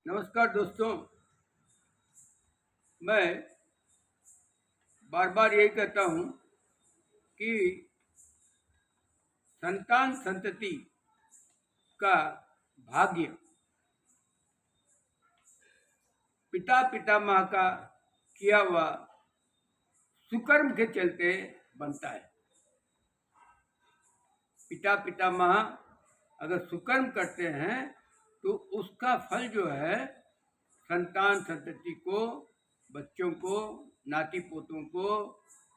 नमस्कार दोस्तों। मैं बार बार यही कहता हूँ कि संतान संतति का भाग्य पिता पितामह का किया हुआ सुकर्म के चलते बनता है। पिता पितामह अगर सुकर्म करते हैं तो उसका फल जो है संतान संतति को, बच्चों को, नाती पोतों को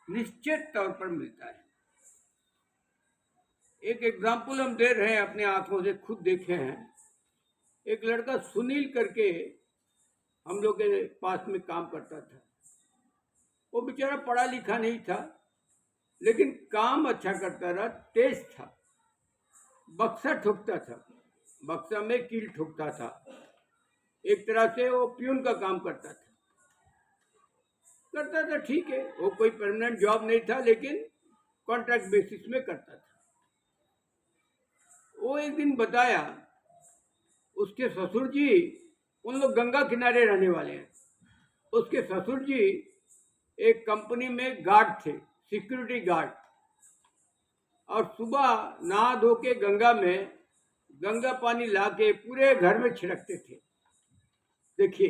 निश्चित तौर पर मिलता है। एक एग्जाम्पल हम दे रहे हैं, अपने आंखों से खुद देखे हैं। एक लड़का सुनील करके हम लोग के पास में काम करता था। वो बेचारा पढ़ा लिखा नहीं था, लेकिन काम अच्छा करता रहा, तेज था, बक्सा ठोकता था, बक्सा में कील ठोकता था। एक तरह से वो प्यून का काम करता था। ठीक है, वो कोई परमानेंट जॉब नहीं था, लेकिन कॉन्ट्रैक्ट बेसिस में करता था। वो एक दिन बताया, उसके ससुर जी, उन लोग गंगा किनारे रहने वाले हैं, उसके ससुर जी एक कंपनी में गार्ड थे, सिक्योरिटी गार्ड, और सुबह नहा धो के गंगा में गंगा पानी लाके पूरे घर में छिड़कते थे। देखिए,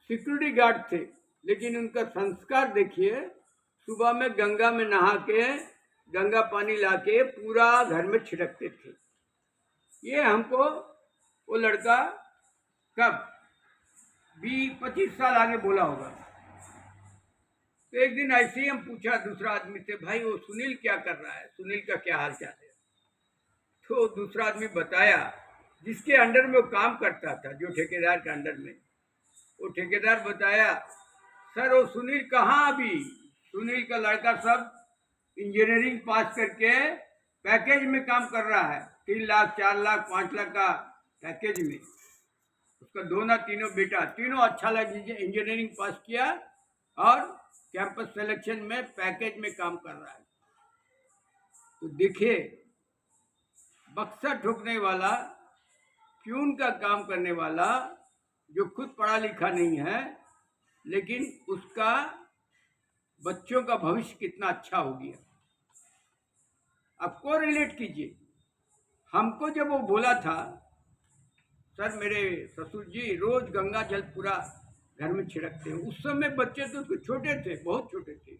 सिक्योरिटी गार्ड थे, लेकिन उनका संस्कार देखिए, सुबह में गंगा में नहा के गंगा पानी लाके पूरा घर में छिड़कते थे। ये हमको वो लड़का कब 20-25 साल आगे बोला होगा। तो एक दिन ऐसे ही हम पूछा दूसरा आदमी से, भाई वो सुनील क्या कर रहा है, सुनील का क्या हाल चाल है? तो दूसरा आदमी बताया, जिसके अंडर में वो काम करता था, जो ठेकेदार के अंडर में, वो ठेकेदार बताया, सर वो सुनील कहाँ अभी, सुनील का लड़का सब इंजीनियरिंग पास करके पैकेज में काम कर रहा है, 3 लाख 4 लाख 5 लाख का पैकेज में। उसका दोनों तीनों बेटा, तीनों अच्छा लगे इंजीनियरिंग पास किया और कैंपस सिलेक्शन में पैकेज में काम कर रहा है। तो देखिए, बक्सा ठोकने वाला, प्यून का काम करने वाला, जो खुद पढ़ा लिखा नहीं है, लेकिन उसका बच्चों का भविष्य कितना अच्छा हो गया। अब को रिलेट कीजिए, हमको जब वो बोला था, सर मेरे ससुर जी रोज गंगा जल पूरा घर में छिड़कते हैं, उस समय बच्चे तो छोटे थे, बहुत छोटे थे,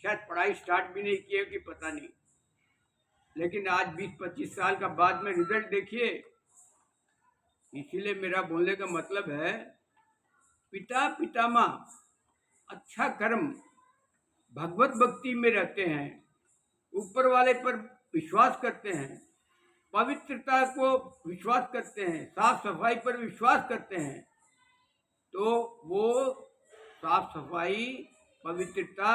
शायद पढ़ाई स्टार्ट भी नहीं किए कि पता नहीं। लेकिन आज 20-25 साल का बाद में रिजल्ट देखिए। इसीलिए मेरा बोलने का मतलब है, पिता पितामह अच्छा कर्म, भगवत भक्ति में रहते हैं, ऊपर वाले पर विश्वास करते हैं, पवित्रता को विश्वास करते हैं, साफ सफाई पर विश्वास करते हैं, तो वो साफ सफाई, पवित्रता,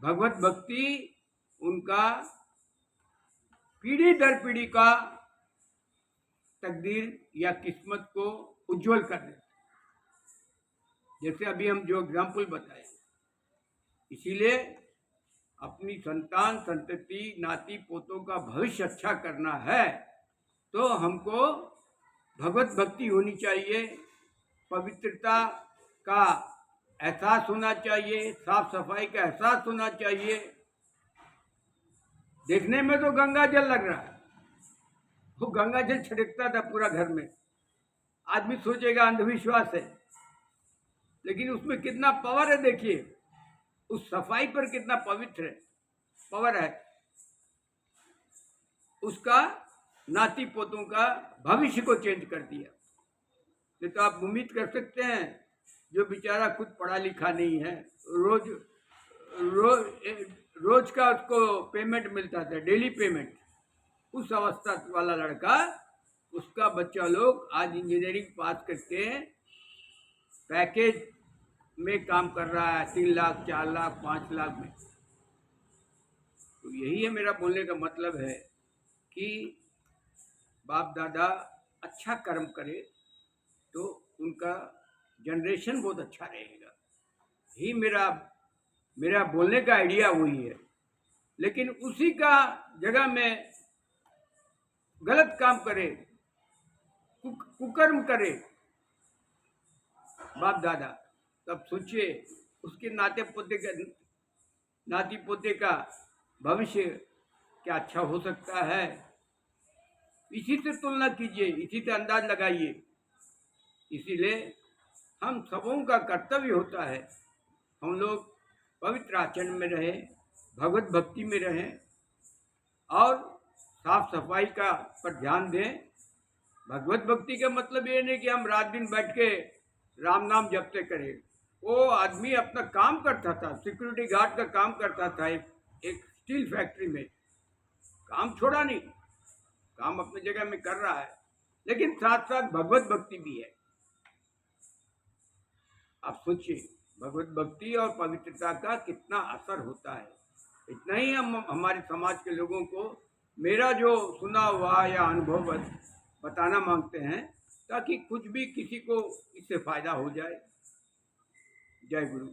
भगवत भक्ति उनका पीढ़ी दर पीढ़ी का तकदीर या किस्मत को उज्जवल कर देते। जैसे अभी हम जो एग्जाम्पल बताए, इसीलिए अपनी संतान संतति, नाती पोतों का भविष्य अच्छा करना है तो हमको भगवत भक्ति होनी चाहिए, पवित्रता का एहसास होना चाहिए, साफ सफाई का एहसास होना चाहिए। देखने में तो गंगा जल लग रहा है, वो गंगा जल छिड़कता था पूरा घर में, आदमी सोचेगा अंधविश्वास है, लेकिन उसमें कितना पावर है। देखिए, उस सफाई पर कितना पवित्र है, पावर है। उसका नाती पोतों का भविष्य को चेंज कर दिया। नहीं तो आप उम्मीद कर सकते हैं, जो बेचारा खुद पढ़ा लिखा नहीं है, रोज रोज रोज का उसको पेमेंट मिलता था, डेली पेमेंट, उस अवस्था वाला लड़का, उसका बच्चा लोग आज इंजीनियरिंग पास करके पैकेज में काम कर रहा है, 3 लाख 4 लाख 5 लाख में। तो यही है मेरा बोलने का मतलब है कि बाप दादा अच्छा कर्म करे तो उनका जनरेशन बहुत अच्छा रहेगा। ही मेरा बोलने का आइडिया वही है। लेकिन उसी का जगह में गलत काम करे, कुकर्म करे, बाप दादा, तब सोचिए उसके नाती पोते का भविष्य क्या अच्छा हो सकता है। इसी से तुलना कीजिए, इसी से अंदाज लगाइए। इसीलिए हम सबों का कर्तव्य होता है हम लोग पवित्र आचरण में रहें, भगवत भक्ति में रहें और साफ सफाई का पर ध्यान दें। भगवत भक्ति का मतलब ये नहीं कि हम रात दिन बैठ के राम नाम जपते करें। वो आदमी अपना काम करता था, सिक्योरिटी गार्ड का काम करता था एक स्टील फैक्ट्री में। काम छोड़ा नहीं, काम अपनी जगह में कर रहा है, लेकिन साथ साथ भगवत भक्ति भी है। आप सोचिए भगवत भक्ति और पवित्रता का कितना असर होता है। इतना ही हम हमारे समाज के लोगों को मेरा जो सुना हुआ या अनुभव बताना मांगते हैं, ताकि कुछ भी किसी को इससे फायदा हो जाए। जय गुरु।